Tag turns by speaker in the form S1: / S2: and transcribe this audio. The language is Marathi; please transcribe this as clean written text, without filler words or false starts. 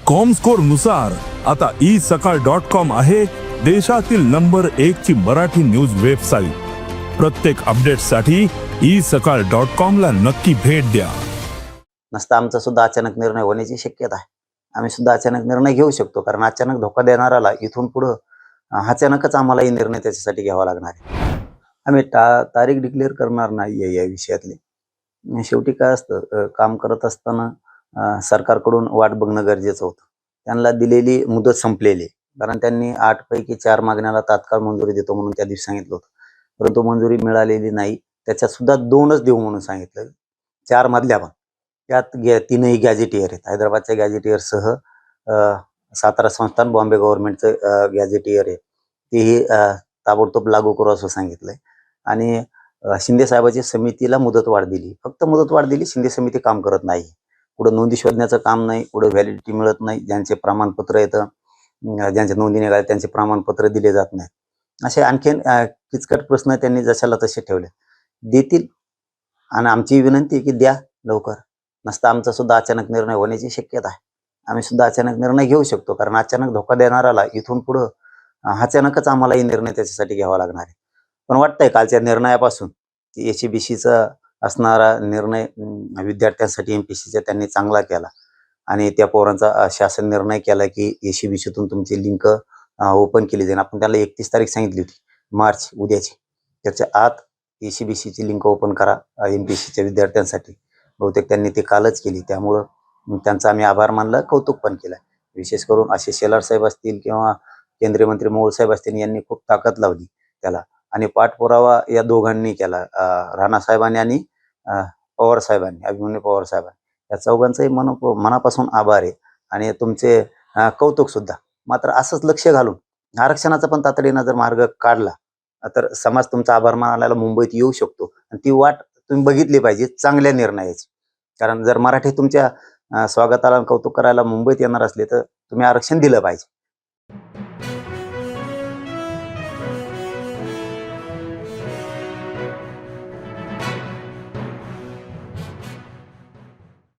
S1: कॉमस्कोर नुसार आता isakal.com आहे देशातील नंबर 1 ची मराठी न्यूज वेबसाईट। प्रत्येक अपडेटसाठी isakal.com ला नक्की भेट द्या।
S2: नसता आमचा सुद्धा अचानक निर्णय होण्याची शक्यता आहे। आम्ही सुद्धा अचानक निर्णय घेऊ शकतो, कारण अचानक धोका देणाराला इथून पुढे अचानकच आम्हाला निर्णय त्याच्यासाठी घ्यावा लागणार आहे। आम्ही तारीख डिक्लेअर करणार नाही या विषयातली। शेवटी काय असतं, काम करत असताना सरकारकडून वाट बघणं गरजेचं होतं। त्यांना दिलेली मुदत संपलेली, कारण त्यांनी 8 पैकी 4 मागण्याला तात्काळ मंजुरी देतो म्हणून त्या दिवशी सांगितलं होतं, परंतु मंजुरी मिळालेली नाही। त्याच्यात सुद्धा 2च देऊ म्हणून सांगितलं, 4 मधल्या पण त्यात 3ही गॅझेटियर आहेत। हैदराबादच्या गॅझेटियरसह सातारा संस्थान, बॉम्बे गव्हर्नमेंटचं गॅझेटियर आहे, तेही ताबडतोब लागू करू असं सांगितलंय। आणि शिंदे साहेबांची समितीला मुदतवाढ दिली, फक्त मुदतवाढ दिली। शिंदे समिती काम करत नाही, पुढे नोंदी शोधण्याचं काम नाही, पुढे व्हॅलिडिटी मिळत नाही, ज्यांचे प्रमाणपत्र येतं, ज्यांच्या नोंदी निघाल्या त्यांचे प्रमाणपत्र दिले जात नाहीत। असे आणखीन किचकट प्रश्न त्यांनी जशाला तसे ठेवले। देतील, आणि आमची विनंती आहे की द्या लवकर। नसता आमचा सुद्धा अचानक निर्णय होण्याची शक्यता आहे। आम्ही सुद्धा अचानक निर्णय घेऊ शकतो, कारण अचानक धोका देणाराला इथून पुढे अचानकच आम्हाला निर्णय त्याच्यासाठी घ्यावा लागणार आहे। पण वाटतंय कालच्या निर्णयापासून की एसीबीसीचा असणारा निर्णय विद्यार्थ्यांसाठी एमपीसीचा त्यांनी चांगला केला, आणि त्या पोरांचा शासन निर्णय केला की एसीबीसीतून तुमची लिंक ओपन केली जाईल। आपण त्याला 31 तारीख सांगितली होती, मार्च उद्याची, त्याच्या आत एसीबीसीची लिंक ओपन करा एमपीसीच्या विद्यार्थ्यांसाठी। बहुतेक त्यांनी ते कालच केली, त्यामुळं त्यांचा आम्ही आभार मानला, कौतुक पण केलं। विशेष करून असे शेलार साहेब असतील किंवा केंद्रीय मंत्री मोहोळ साहेब असतील, यांनी खूप ताकद लावली त्याला, आणि पाठपुरावा या दोघांनी केला, राणा साहेबांनी आणि पवार साहेबांनी, अभिमन्यू पवार साहेबांनी। या चौघांचंही मनापासून आभार आहे, आणि तुमचे कौतुक सुद्धा। मात्र असंच लक्ष घालून आरक्षणाचा पण तातडीनं जर मार्ग काढला तर समाज तुमचा आभार मानायला मुंबईत येऊ शकतो, आणि ती वाट तुम्ही बघितली पाहिजे चांगल्या निर्णयाची। कारण जर मराठी तुमच्या स्वागताला कौतुक करायला मुंबईत येणार असले तर तुम्ही आरक्षण दिलं पाहिजे।